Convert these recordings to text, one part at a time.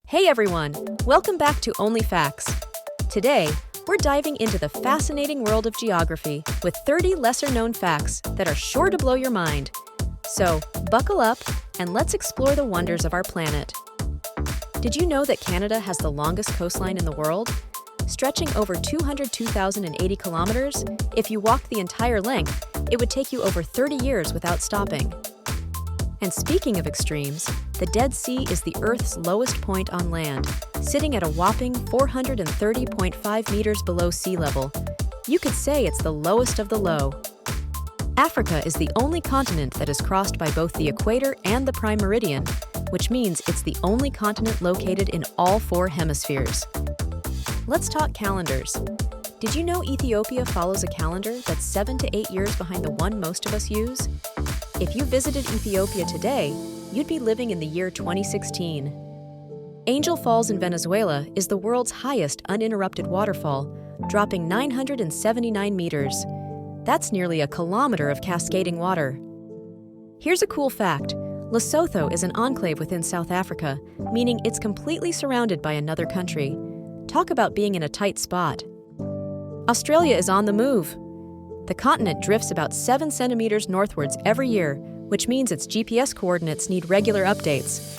Hey everyone, welcome back to OnlyFacts. Today, we're diving into the fascinating world of geography with 30 lesser-known facts that are sure to blow your mind. So, buckle up and let's explore the wonders of our planet. Did you know that Canada has the longest coastline in the world? Stretching over 202,080 kilometers, if you walked the entire length, it would take you over 30 years without stopping. And speaking of extremes, the Dead Sea is the Earth's lowest point on land, sitting at a whopping 430.5 meters below sea level. You could say it's the lowest of the low. Africa is the only continent that is crossed by both the equator and the prime meridian, which means it's the only continent located in all four hemispheres. Let's talk calendars. Did you know Ethiopia follows a calendar that's 7 to 8 years behind the one most of us use? If you visited Ethiopia today, you'd be living in the year 2016. Angel Falls in Venezuela is the world's highest uninterrupted waterfall, dropping 979 meters. That's nearly a kilometer of cascading water. Here's a cool fact. Lesotho is an enclave within South Africa, meaning it's completely surrounded by another country. Talk about being in a tight spot. Australia is on the move. The continent drifts about 7 centimeters northwards every year, which means its GPS coordinates need regular updates.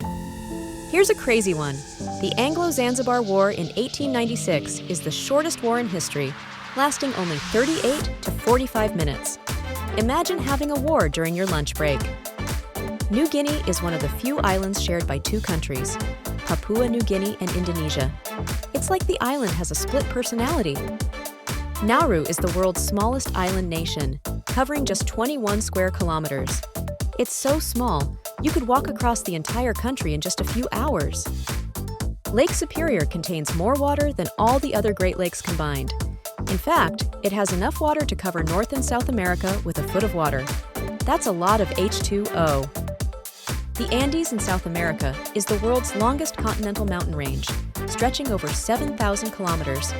Here's a crazy one. The Anglo-Zanzibar War in 1896 is the shortest war in history, lasting only 38 to 45 minutes. Imagine having a war during your lunch break. New Guinea is one of the few islands shared by two countries, Papua New Guinea and Indonesia. It's like the island has a split personality. Nauru is the world's smallest island nation, covering just 21 square kilometers. It's so small, you could walk across the entire country in just a few hours. Lake Superior contains more water than all the other Great Lakes combined. In fact, it has enough water to cover North and South America with a foot of water. That's a lot of H2O. The Andes in South America is the world's longest continental mountain range, stretching over 7,000 kilometers.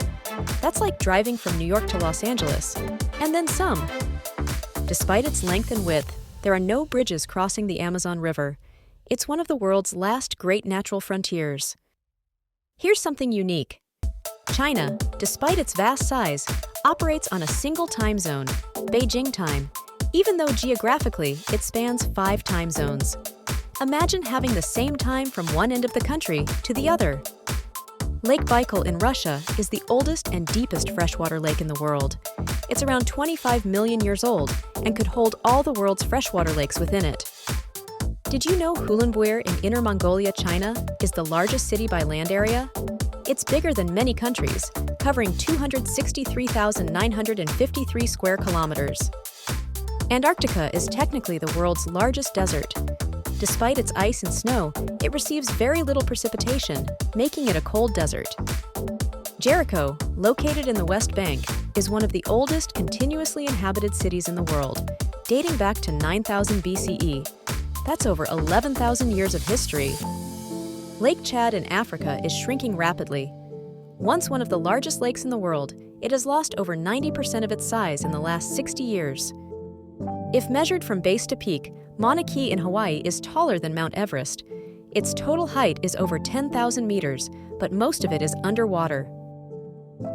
That's like driving from New York to Los Angeles, and then some. Despite its length and width, there are no bridges crossing the Amazon River. It's one of the world's last great natural frontiers. Here's something unique. China, despite its vast size, operates on a single time zone, Beijing time, even though geographically it spans 5 time zones. Imagine having the same time from one end of the country to the other. Lake Baikal in Russia is the oldest and deepest freshwater lake in the world. It's around 25 million years old and could hold all the world's freshwater lakes within it. Did you know Ulaanbaatar in Inner Mongolia, China, is the largest city by land area? It's bigger than many countries, covering 263,953 square kilometers. Antarctica is technically the world's largest desert. Despite its ice and snow, it receives very little precipitation, making it a cold desert. Jericho, located in the West Bank, is one of the oldest continuously inhabited cities in the world, dating back to 9000 BCE. That's over 11,000 years of history. Lake Chad in Africa is shrinking rapidly. Once one of the largest lakes in the world, it has lost over 90% of its size in the last 60 years. If measured from base to peak, Mauna Kea in Hawaii is taller than Mount Everest. Its total height is over 10,000 meters, but most of it is underwater.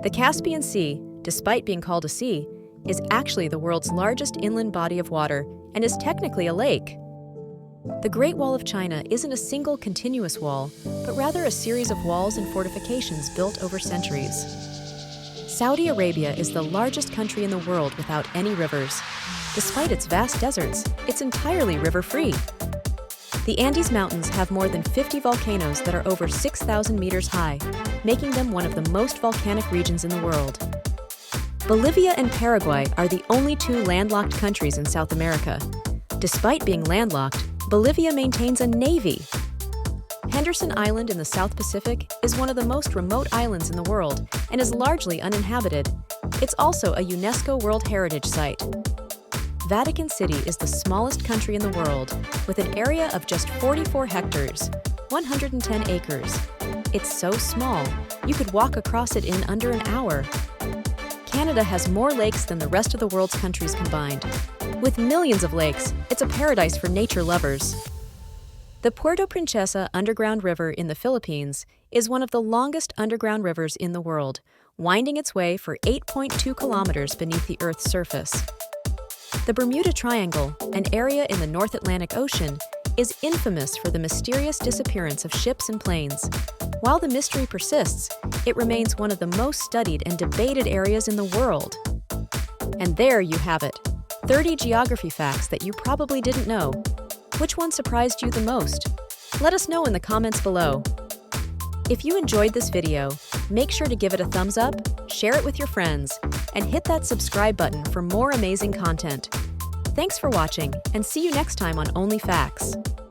The Caspian Sea, despite being called a sea, is actually the world's largest inland body of water and is technically a lake. The Great Wall of China isn't a single continuous wall, but rather a series of walls and fortifications built over centuries. Saudi Arabia is the largest country in the world without any rivers. Despite its vast deserts, it's entirely river-free. The Andes Mountains have more than 50 volcanoes that are over 6,000 meters high, making them one of the most volcanic regions in the world. Bolivia and Paraguay are the only 2 landlocked countries in South America. Despite being landlocked, Bolivia maintains a navy. Henderson Island in the South Pacific is one of the most remote islands in the world and is largely uninhabited. It's also a UNESCO World Heritage Site. Vatican City is the smallest country in the world, with an area of just 44 hectares, 110 acres. It's so small, you could walk across it in under an hour. Canada has more lakes than the rest of the world's countries combined. With millions of lakes, it's a paradise for nature lovers. The Puerto Princesa Underground River in the Philippines is one of the longest underground rivers in the world, winding its way for 8.2 kilometers beneath the Earth's surface. The Bermuda Triangle, an area in the North Atlantic Ocean, is infamous for the mysterious disappearance of ships and planes. While the mystery persists, it remains one of the most studied and debated areas in the world. And there you have it, 30 geography facts that you probably didn't know. Which one surprised you the most? Let us know in the comments below. If you enjoyed this video, make sure to give it a thumbs up, share it with your friends, and hit that subscribe button for more amazing content. Thanks for watching, and see you next time on OnlyFacts.